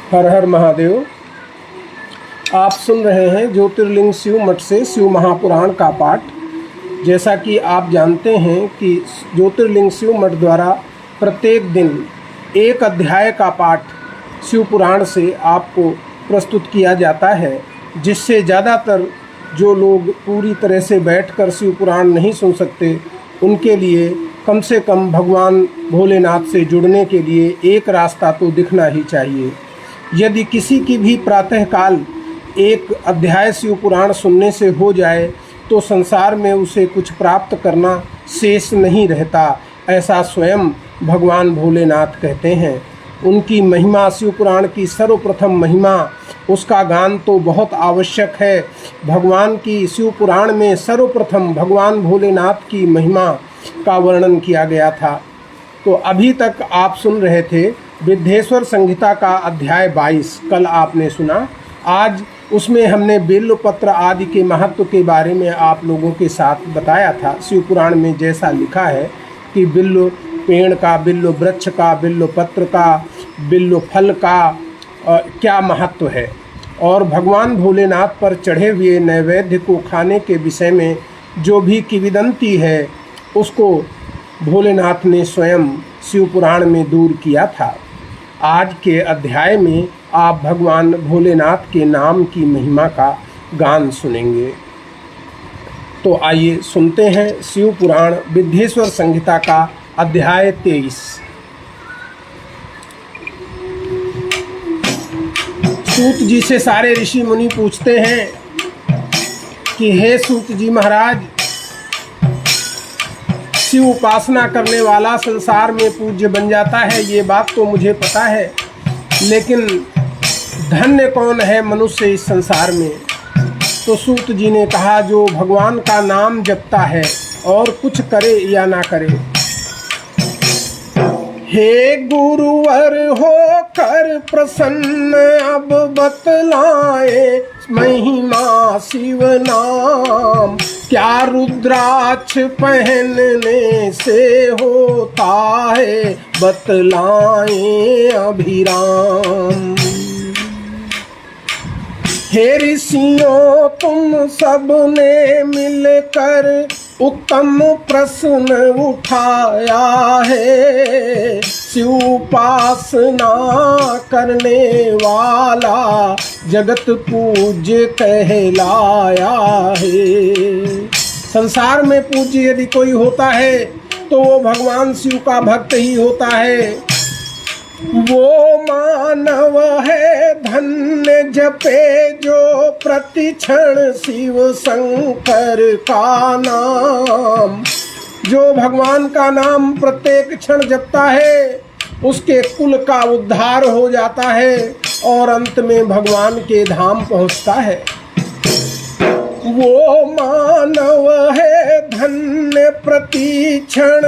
हर हर महादेव। आप सुन रहे हैं ज्योतिर्लिंग शिव मठ से शिव महापुराण का पाठ। जैसा कि आप जानते हैं कि ज्योतिर्लिंग शिव मठ द्वारा प्रत्येक दिन एक अध्याय का पाठ शिव पुराण से आपको प्रस्तुत किया जाता है, जिससे ज़्यादातर जो लोग पूरी तरह से बैठकर शिव पुराण नहीं सुन सकते, उनके लिए कम से कम भगवान भोलेनाथ से जुड़ने के लिए एक रास्ता तो दिखना ही चाहिए। यदि किसी की भी प्रातःकाल एक अध्याय शिव पुराण सुनने से हो जाए तो संसार में उसे कुछ प्राप्त करना शेष नहीं रहता, ऐसा स्वयं भगवान भोलेनाथ कहते हैं। उनकी महिमा, शिव पुराण की सर्वप्रथम महिमा, उसका गान तो बहुत आवश्यक है। भगवान की शिव पुराण में सर्वप्रथम भगवान भोलेनाथ की महिमा का वर्णन किया गया था। तो अभी तक आप सुन रहे थे विद्येश्वर संहिता का अध्याय 22, कल आपने सुना। आज उसमें हमने बिल्वपत्र आदि के महत्व के बारे में आप लोगों के साथ बताया था। शिव पुराण में जैसा लिखा है कि बिल्व पेड़ का, बिल्व वृक्ष का, बिल्व पत्र का, बिल्व फल का क्या महत्व है, और भगवान भोलेनाथ पर चढ़े हुए नैवेद्य को खाने के विषय में जो भी किंवदंती है उसको भोलेनाथ ने स्वयं शिव पुराण में दूर किया था। आज के अध्याय में आप भगवान भोलेनाथ के नाम की महिमा का गान सुनेंगे। तो आइए सुनते हैं शिव पुराण विद्येश्वर संहिता का अध्याय 23। सूत जी से सारे ऋषि मुनि पूछते हैं कि हे सूत जी महाराज, शिव उपासना करने वाला संसार में पूज्य बन जाता है, ये बात तो मुझे पता है, लेकिन धन्य कौन है मनुष्य इस संसार में। तो सूत जी ने कहा, जो भगवान का नाम जपता है और कुछ करे या ना करे। हे गुरुवर हो कर प्रसन्न, अब बतलाए महिमा शिव नाम, क्या रुद्राक्ष पहनने से होता है, बतलाएं अभिराम। हे ऋषियों तुम सब ने मिलकर उत्तम प्रश्न उठाया है, शिव उपासना करने वाला जगत पूज्य कहलाया है। संसार में पूज्य यदि कोई होता है तो वो भगवान शिव का भक्त ही होता है। वो मानव है धन्य जपे जो प्रतिक्षण शिव शंकर का नाम। जो भगवान का नाम प्रत्येक क्षण जपता है उसके कुल का उद्धार हो जाता है और अंत में भगवान के धाम पहुंचता है। वो मानव है धन्य प्रतिक्षण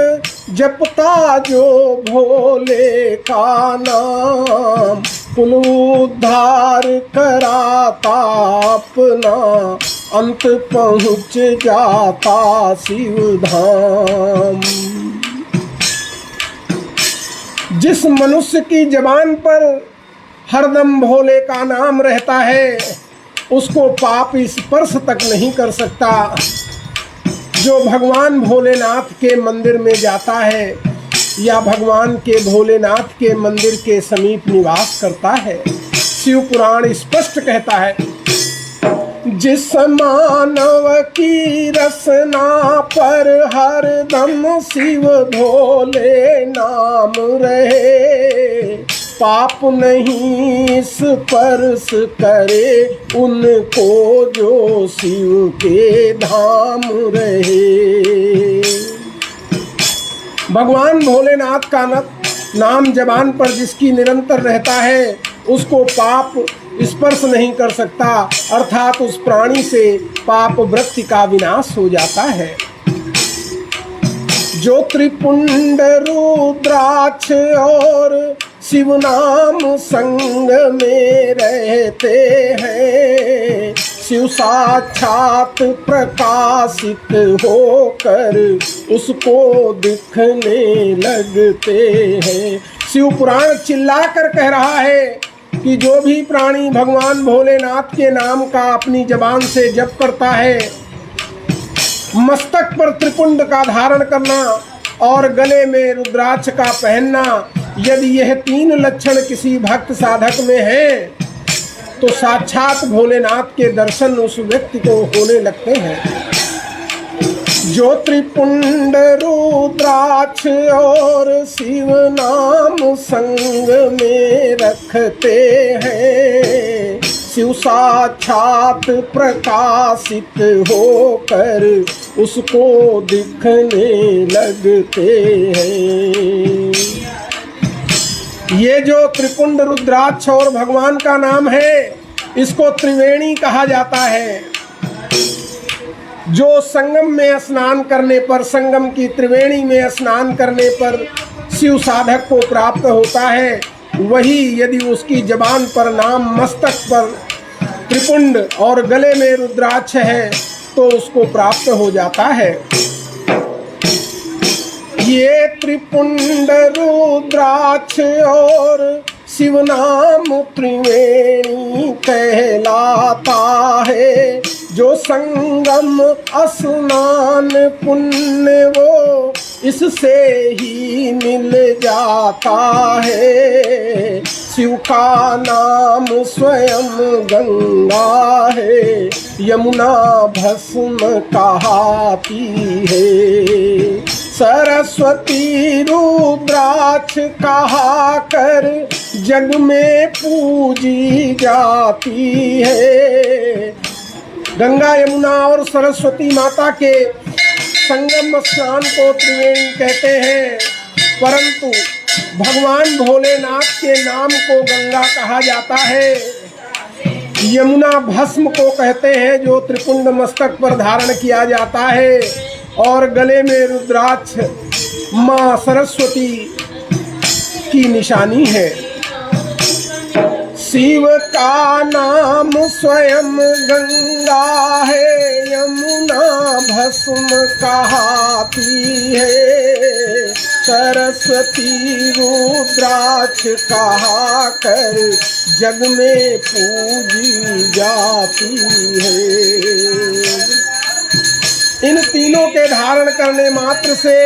जपता जो भोले का नाम, कुल उद्धार कराता अपना, अंत पहुँच जाता शिव धाम। जिस मनुष्य की जबान पर हरदम भोले का नाम रहता है उसको पाप स्पर्श तक नहीं कर सकता। जो भगवान भोलेनाथ के मंदिर में जाता है या भगवान के भोलेनाथ के मंदिर के समीप निवास करता है, शिव पुराण स्पष्ट कहता है, जिस मानव की रसना पर हरदम शिव भोले नाम रहे, पाप नहीं स्पर्श करे उनको जो शिव के धाम रहे। भगवान भोलेनाथ का नाम जबान पर जिसकी निरंतर रहता है उसको पाप स्पर्श नहीं कर सकता, अर्थात उस प्राणी से पाप वृत्ति का विनाश हो जाता है। जो त्रिपुंड रुद्राक्ष और शिव नाम संग में रहते हैं, शिव साक्षात प्रकाशित होकर उसको दिखने लगते हैं। शिव पुराण चिल्ला कर कह रहा है कि जो भी प्राणी भगवान भोलेनाथ के नाम का अपनी जबान से जप करता है, मस्तक पर त्रिपुंड का धारण करना और गले में रुद्राक्ष का पहनना, यदि यह 3 लक्षण किसी भक्त साधक में है तो साक्षात भोलेनाथ के दर्शन उस व्यक्ति को होने लगते हैं। जो त्रिपुंड रुद्राक्ष और शिव नाम संग में रखते हैं, शिव साक्षात प्रकाशित होकर उसको दिखने लगते हैं। ये जो त्रिपुंड रुद्राक्ष और भगवान का नाम है, इसको त्रिवेणी कहा जाता है। जो संगम में स्नान करने पर, संगम की त्रिवेणी में स्नान करने पर शिव साधक को प्राप्त होता है, वही यदि उसकी जबान पर नाम, मस्तक पर त्रिपुंड और गले में रुद्राक्ष है तो उसको प्राप्त हो जाता है। ये त्रिपुंड रुद्राक्ष और शिव नाम त्रिवेणी कहलाता है। जो संगम स्नान पुण्य वो इससे ही मिल जाता है। शिव का नाम स्वयं गंगा है, यमुना भस्म कहाती है। सरस्वती रुद्राक्ष कहा कर जग में पूजी जाती है। गंगा, यमुना और सरस्वती माता के संगम स्नान को त्रिवेणी कहते हैं, परंतु भगवान भोलेनाथ के नाम को गंगा कहा जाता है। यमुना भस्म को कहते हैं जो त्रिपुंड मस्तक पर धारण किया जाता है, और गले में रुद्राक्ष माँ सरस्वती की निशानी है। शिव का नाम स्वयं गंगा है, यमुना भस्म कहाती है। सरस्वती रुद्राक्ष कहा कर जग में पूजी जाती है। इन तीनों के धारण करने मात्र से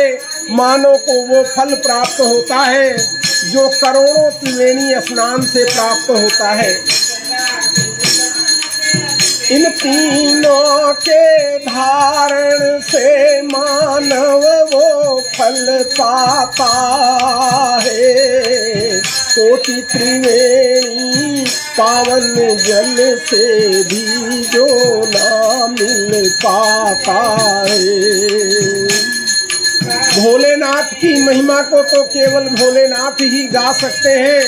मानव को वो फल प्राप्त होता है जो करोड़ों त्रिवेणी स्नान से प्राप्त होता है। इन तीनों के धारण से मानव वो फल पाता है। कोटि त्रिवेणी पावन जल से भी जो ना मिल पाता है। भोलेनाथ की महिमा को तो केवल भोलेनाथ ही गा सकते हैं,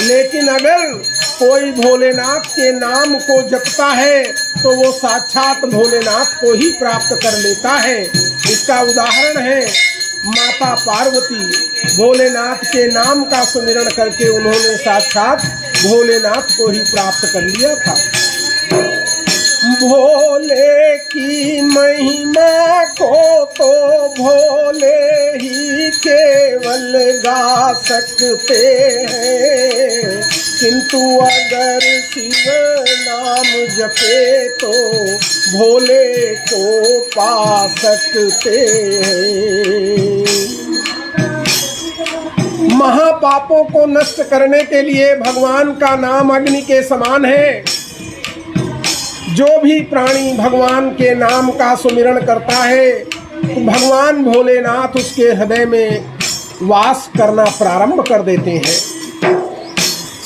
लेकिन अगर कोई भोलेनाथ के नाम को जपता है तो वो साक्षात भोलेनाथ को ही प्राप्त कर लेता है। इसका उदाहरण है माता पार्वती। भोलेनाथ के नाम का सुमिरन करके उन्होंने साक्षात भोलेनाथ को ही प्राप्त कर लिया था। भोले की महिमा को तो भोले ही केवल गा सकते हैं, किंतु अगर शिव नाम जपे तो भोले को पा सकते हैं। महापापों को नष्ट करने के लिए भगवान का नाम अग्नि के समान है। जो भी प्राणी भगवान के नाम का सुमिरन करता है तो भगवान भोलेनाथ उसके हृदय में वास करना प्रारंभ कर देते हैं।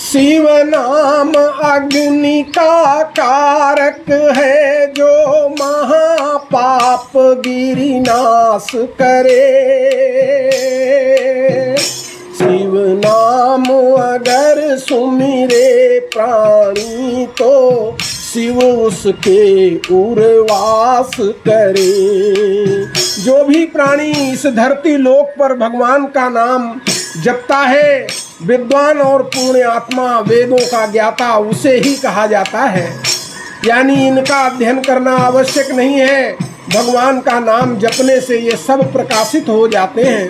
शिव नाम अग्नि का कारक है जो महापाप गिरिनाश करे। शिव नाम अगर सुमिरे प्राणी तो शिव उसके उर्वास करे। जो भी प्राणी इस धरती लोक पर भगवान का नाम जपता है, विद्वान और पुण्य आत्मा, वेदों का ज्ञाता उसे ही कहा जाता है। यानी इनका अध्ययन करना आवश्यक नहीं है, भगवान का नाम जपने से ये सब प्रकाशित हो जाते हैं।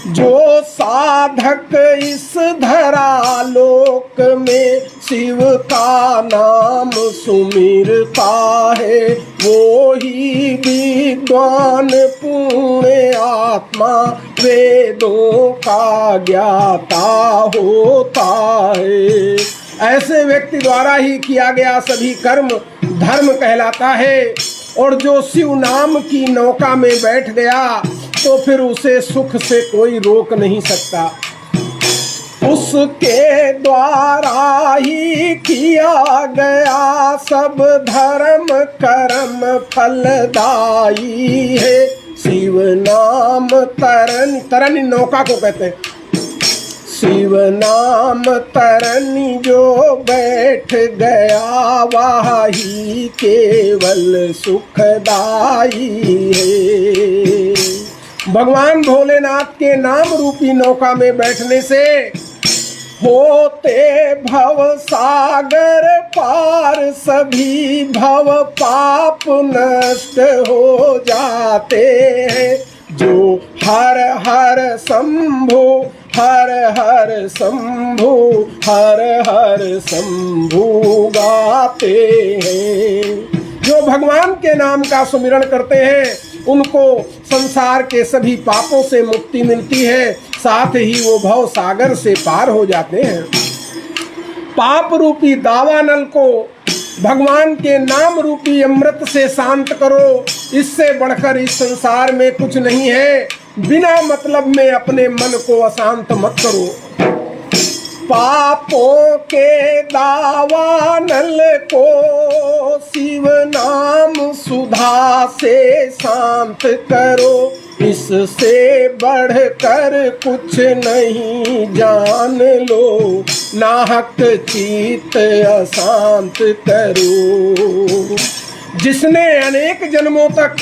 जो साधक इस धरा लोक में शिव का नाम सुमिरता है, वो ही विद्वान पुण्य आत्मा वेदों का ज्ञाता होता है। ऐसे व्यक्ति द्वारा ही किया गया सभी कर्म धर्म कहलाता है। और जो शिव नाम की नौका में बैठ गया तो फिर उसे सुख से कोई रोक नहीं सकता। उसके द्वारा ही किया गया सब धर्म कर्म फलदायी है। शिव नाम तरनी, तरनी नौका को कहते हैं। शिव नाम तरनी जो बैठ गया वही केवल सुखदाई है। भगवान भोलेनाथ के नाम रूपी नौका में बैठने से होते भव सागर पार, सभी भव पाप नष्ट हो जाते हैं। जो हर हर शंभु हर हर शंभु हर हर शंभु गाते हैं, जो भगवान के नाम का सुमिरन करते हैं उनको संसार के सभी पापों से मुक्ति मिलती है, साथ ही वो भव सागर से पार हो जाते हैं। पाप रूपी दावानल को भगवान के नाम रूपी अमृत से शांत करो, इससे बढ़कर इस संसार में कुछ नहीं है। बिना मतलब में अपने मन को अशांत मत करो। पापों के दावानल को शिव नाम सुधा से शांत करो, इससे बढ़कर कुछ नहीं जान लो, नाहक चित्त अशांत करो। जिसने अनेक जन्मों तक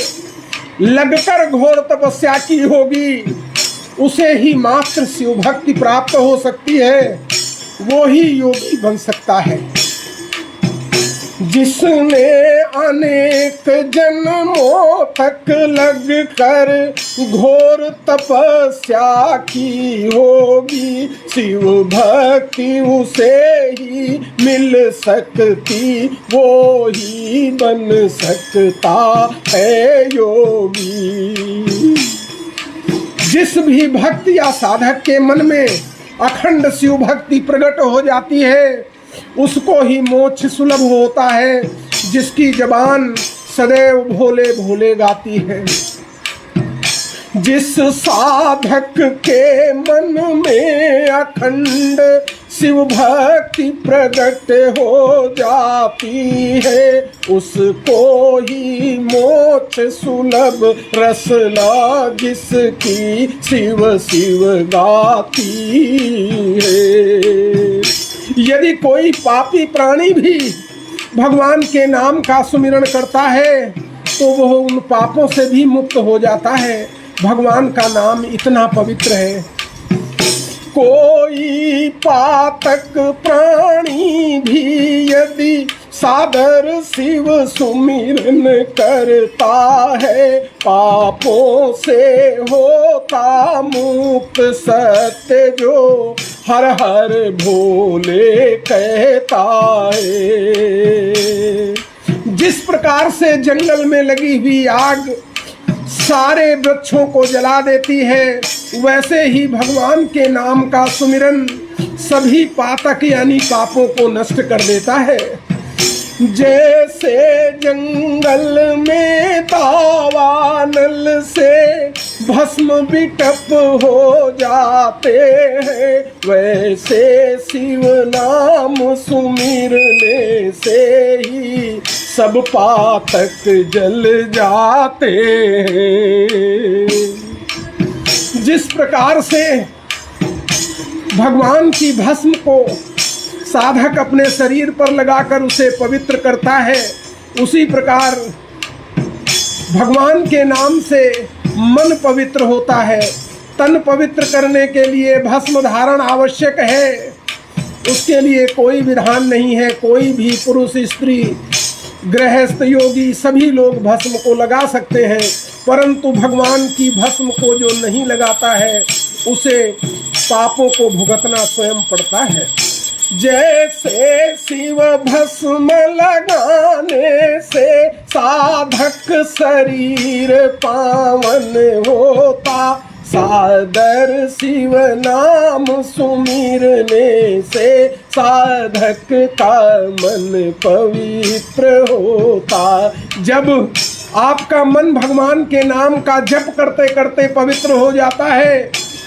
लगकर घोर तपस्या की होगी उसे ही मात्र शिव भक्ति प्राप्त हो सकती है, वो ही योगी बन सकता है। जिसने अनेक जन्मों तक लग कर घोर तपस्या की होगी, शिव भक्ति उसे ही मिल सकती, वो ही बन सकता है योगी। जिस भी भक्त या साधक के मन में अखंड शिव भक्ति प्रकट हो जाती है उसको ही मोक्ष सुलभ होता है। जिसकी जबान सदैव भोले भोले गाती है। जिस साधक के मन में अखंड शिव भक्ति प्रकट हो जाती है उसको ही मोक्ष सुलभ रसना जिसकी शिव शिव गाती है। यदि कोई पापी प्राणी भी भगवान के नाम का सुमिरन करता है तो वह उन पापों से भी मुक्त हो जाता है। भगवान का नाम इतना पवित्र है। कोई पातक प्राणी भी यदि सादर शिव सुमिरन करता है पापों से होता मुक्त, सत्य जो हर हर भोले कहता है। जिस प्रकार से जंगल में लगी हुई आग सारे वृक्षों को जला देती है वैसे ही भगवान के नाम का सुमिरन सभी पातक यानी पापों को नष्ट कर देता है। जैसे जंगल में दावानल से भस्म बिटप हो जाते हैं वैसे शिव नाम सुमिरने से ही सब पातक जल जाते हैं। जिस प्रकार से भगवान की भस्म को साधक अपने शरीर पर लगाकर उसे पवित्र करता है उसी प्रकार भगवान के नाम से मन पवित्र होता है। तन पवित्र करने के लिए भस्म धारण आवश्यक है, उसके लिए कोई विधान नहीं है। कोई भी पुरुष स्त्री गृहस्थ योगी सभी लोग भस्म को लगा सकते हैं, परंतु भगवान की भस्म को जो नहीं लगाता है उसे पापों को भुगतना स्वयं पड़ता है। जैसे शिव भस्म लगाने से साधक शरीर पावन होता, सादर शिव नाम सुमिरने से साधक का मन पवित्र होता। जब आपका मन भगवान के नाम का जप करते करते पवित्र हो जाता है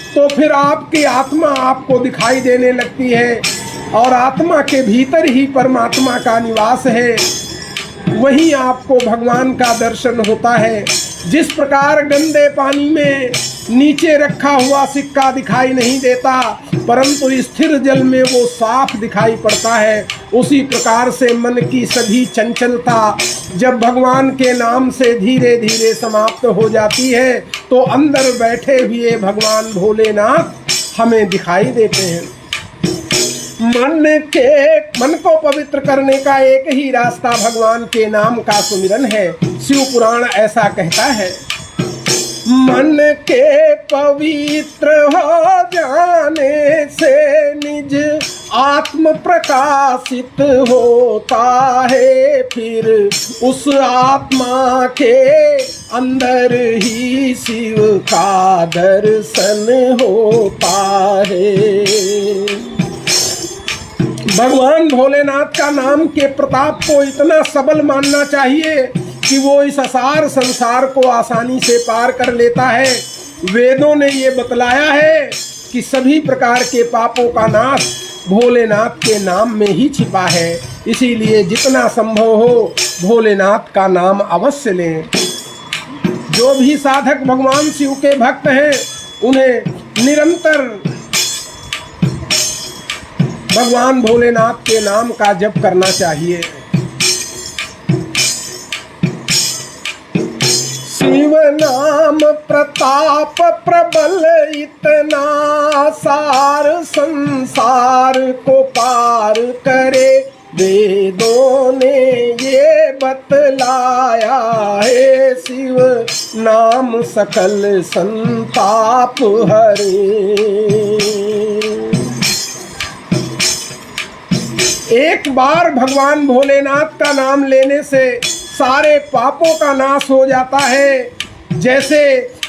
तो फिर आपकी आत्मा आपको दिखाई देने लगती है और आत्मा के भीतर ही परमात्मा का निवास है, वहीं आपको भगवान का दर्शन होता है। जिस प्रकार गंदे पानी में नीचे रखा हुआ सिक्का दिखाई नहीं देता परंतु स्थिर जल में वो साफ दिखाई पड़ता है, उसी प्रकार से मन की सभी चंचलता जब भगवान के नाम से धीरे धीरे समाप्त हो जाती है तो अंदर बैठे हुए भगवान भोलेनाथ हमें दिखाई देते हैं। मन को पवित्र करने का एक ही रास्ता भगवान के नाम का सुमिरन है। शिव पुराण ऐसा कहता है, मन के पवित्र हो जाने से निज आत्म प्रकाशित होता है, फिर उस आत्मा के अंदर ही शिव का दर्शन होता है। भगवान भोलेनाथ का नाम के प्रताप को इतना सबल मानना चाहिए कि वो इस असार संसार को आसानी से पार कर लेता है। वेदों ने ये बतलाया है कि सभी प्रकार के पापों का नाश भोलेनाथ के नाम में ही छिपा है, इसीलिए जितना संभव हो भोलेनाथ का नाम अवश्य लें। जो भी साधक भगवान शिव के भक्त हैं उन्हें निरंतर भगवान भोलेनाथ के नाम का जप करना चाहिए। शिव नाम प्रताप प्रबल इतना सार संसार को पार करे, वेदों ने ये बतलाया है, शिव नाम सकल संताप हरे। एक बार भगवान भोलेनाथ का नाम लेने से सारे पापों का नाश हो जाता है। जैसे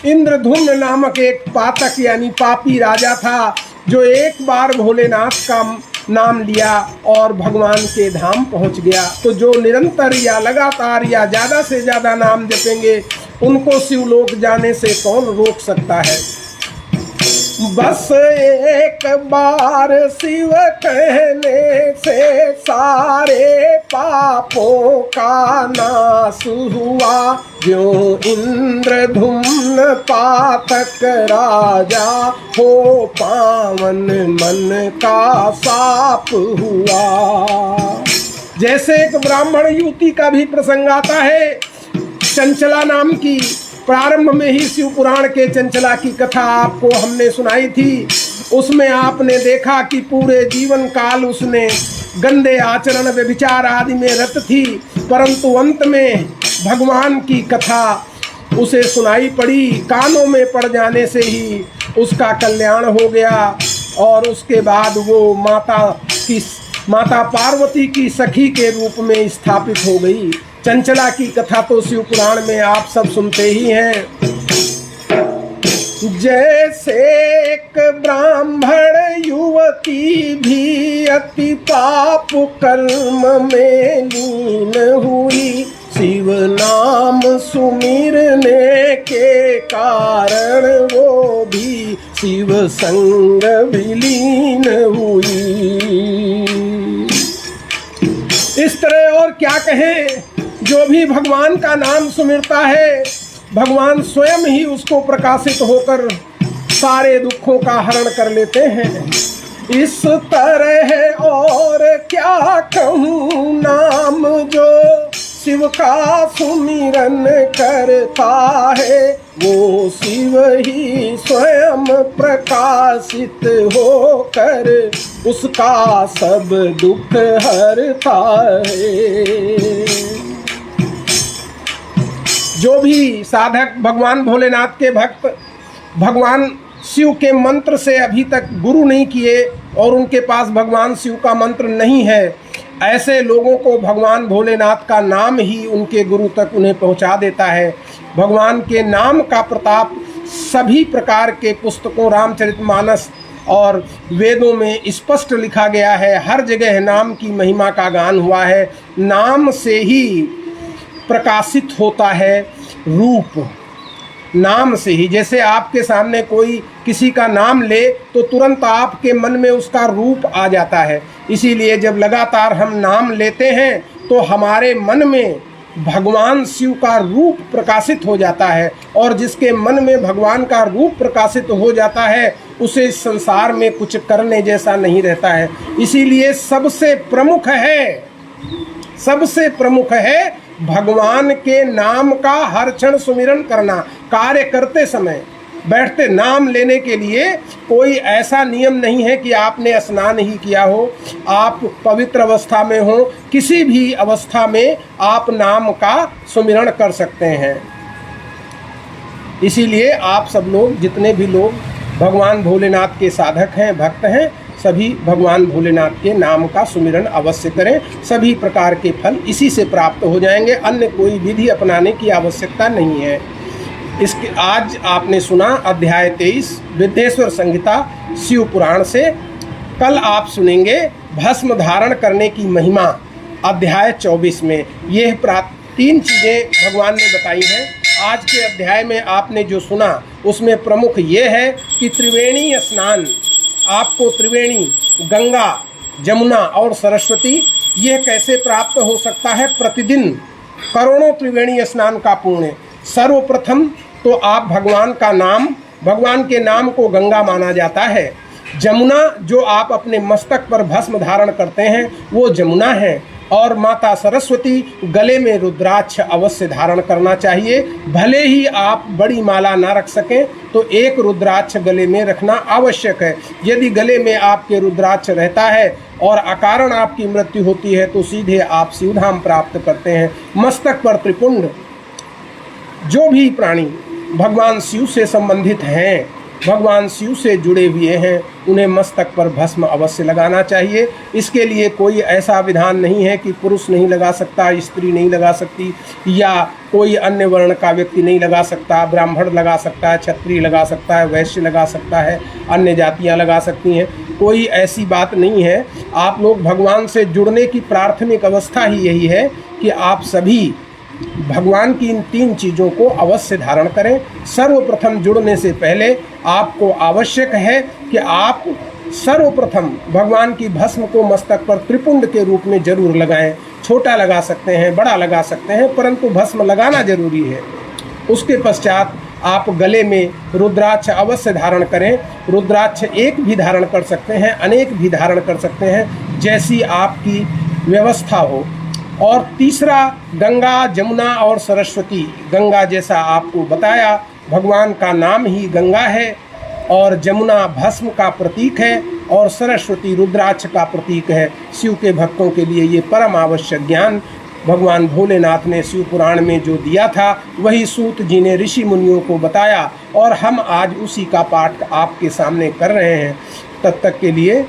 इंद्रधुम्न नामक एक पातक यानी पापी राजा था जो एक बार भोलेनाथ का नाम लिया और भगवान के धाम पहुंच गया। तो जो निरंतर या लगातार या ज़्यादा से ज़्यादा नाम जपेंगे उनको शिवलोक जाने से कौन रोक सकता है। बस एक बार शिव कहने से सारे पापों का नाश हुआ, जो इंद्रधुम्न पातक राजा हो पावन मन का साप हुआ। जैसे एक ब्राह्मण युवती का भी प्रसंग आता है, चंचला नाम की। प्रारंभ में ही शिव पुराण के चंचला की कथा आपको हमने सुनाई थी। उसमें आपने देखा कि पूरे जीवन काल उसने गंदे आचरण व्यभिचार आदि में रत थी, परंतु अंत में भगवान की कथा उसे सुनाई पड़ी। कानों में पड़ जाने से ही उसका कल्याण हो गया और उसके बाद वो माता पार्वती की सखी के रूप में स्थापित हो गई। चंचला की कथा तो शिव पुराण में आप सब सुनते ही हैं। जैसे एक ब्राह्मण युवती भी अति पाप कर्म में लीन हुई, शिव नाम सुमिरने के कारण वो भी शिव संग विलीन हुई। इस तरह और क्या कहें, जो भी भगवान का नाम सुमिरता है भगवान स्वयं ही उसको प्रकाशित होकर सारे दुखों का हरण कर लेते हैं। इस तरह और क्या कहूँ, नाम जो शिव का सुमिरन करता है वो शिव ही स्वयं प्रकाशित होकर उसका सब दुख हरता है। जो भी साधक भगवान भोलेनाथ के भक्त भगवान शिव के मंत्र से अभी तक गुरु नहीं किए और उनके पास भगवान शिव का मंत्र नहीं है, ऐसे लोगों को भगवान भोलेनाथ का नाम ही उनके गुरु तक उन्हें पहुंचा देता है। भगवान के नाम का प्रताप सभी प्रकार के पुस्तकों, रामचरितमानस और वेदों में स्पष्ट लिखा गया है। हर जगह नाम की महिमा का गान हुआ है। नाम से ही प्रकाशित होता है रूप, नाम से ही। जैसे आपके सामने कोई किसी का नाम ले तो तुरंत आपके मन में उसका रूप आ जाता है। इसीलिए जब लगातार हम नाम लेते हैं तो हमारे मन में भगवान शिव का रूप प्रकाशित हो जाता है, और जिसके मन में भगवान का रूप प्रकाशित हो जाता है उसे इस संसार में कुछ करने जैसा नहीं रहता है। इसीलिए सबसे प्रमुख है भगवान के नाम का हर क्षण सुमिरन करना। कार्य करते समय, बैठते, नाम लेने के लिए कोई ऐसा नियम नहीं है कि आपने स्नान ही किया हो, आप पवित्र अवस्था में हो, किसी भी अवस्था में आप नाम का सुमिरन कर सकते हैं। इसीलिए आप सब लोग, जितने भी लोग भगवान भोलेनाथ के साधक हैं, भक्त हैं, सभी भगवान भोलेनाथ के नाम का सुमिरन अवश्य करें। सभी प्रकार के फल इसी से प्राप्त हो जाएंगे, अन्य कोई विधि अपनाने की आवश्यकता नहीं है। इसके आज आपने सुना अध्याय 23 विद्येश्वर संहिता शिव पुराण से। कल आप सुनेंगे भस्म धारण करने की महिमा अध्याय 24 में। ये 3 चीज़ें भगवान ने बताई हैं। आज के अध्याय में आपने जो सुना उसमें प्रमुख ये है कि त्रिवेणी स्नान, आपको त्रिवेणी, गंगा, जमुना और सरस्वती, यह कैसे प्राप्त हो सकता है। प्रतिदिन करोड़ों त्रिवेणी स्नान का पुण्य। सर्वप्रथम तो आप भगवान के नाम को गंगा माना जाता है। जमुना, जो आप अपने मस्तक पर भस्म धारण करते हैं, वो जमुना है। और माता सरस्वती, गले में रुद्राक्ष अवश्य धारण करना चाहिए। भले ही आप बड़ी माला ना रख सकें तो एक रुद्राक्ष गले में रखना आवश्यक है। यदि गले में आपके रुद्राक्ष रहता है और अकारण आपकी मृत्यु होती है तो सीधे आप शिवधाम प्राप्त करते हैं। मस्तक पर त्रिपुंड, जो भी प्राणी भगवान शिव से संबंधित हैं, भगवान शिव से जुड़े हुए हैं, उन्हें मस्तक पर भस्म अवश्य लगाना चाहिए। इसके लिए कोई ऐसा विधान नहीं है कि पुरुष नहीं लगा सकता, स्त्री नहीं लगा सकती, या कोई अन्य वर्ण का व्यक्ति नहीं लगा सकता। ब्राह्मण लगा सकता है, क्षत्रिय लगा सकता है, वैश्य लगा सकता है, अन्य जातियां लगा सकती हैं। कोई ऐसी बात नहीं है। आप लोग भगवान से जुड़ने की प्राथमिक अवस्था ही यही है कि आप सभी भगवान की इन 3 चीज़ों को अवश्य धारण करें। सर्वप्रथम जुड़ने से पहले आपको आवश्यक है कि आप सर्वप्रथम भगवान की भस्म को मस्तक पर त्रिपुंड के रूप में जरूर लगाएं। छोटा लगा सकते हैं, बड़ा लगा सकते हैं, परंतु भस्म लगाना जरूरी है। उसके पश्चात आप गले में रुद्राक्ष अवश्य धारण करें। रुद्राक्ष एक भी धारण कर सकते हैं, अनेक भी धारण कर सकते हैं, जैसी आपकी व्यवस्था हो। और तीसरा, गंगा, जमुना और सरस्वती। गंगा जैसा आपको बताया, भगवान का नाम ही गंगा है, और जमुना भस्म का प्रतीक है, और सरस्वती रुद्राक्ष का प्रतीक है। शिव के भक्तों के लिए ये परम आवश्यक ज्ञान भगवान भोलेनाथ ने शिव पुराण में जो दिया था, वही सूत जी ने ऋषि मुनियों को बताया, और हम आज उसी का पाठ आपके सामने कर रहे हैं। तब तक के लिए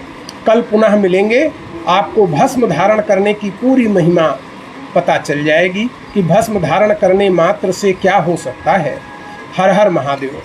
कल पुनः मिलेंगे। आपको भस्म धारण करने की पूरी महिमा पता चल जाएगी कि भस्म धारण करने मात्र से क्या हो सकता है। हर हर महादेव।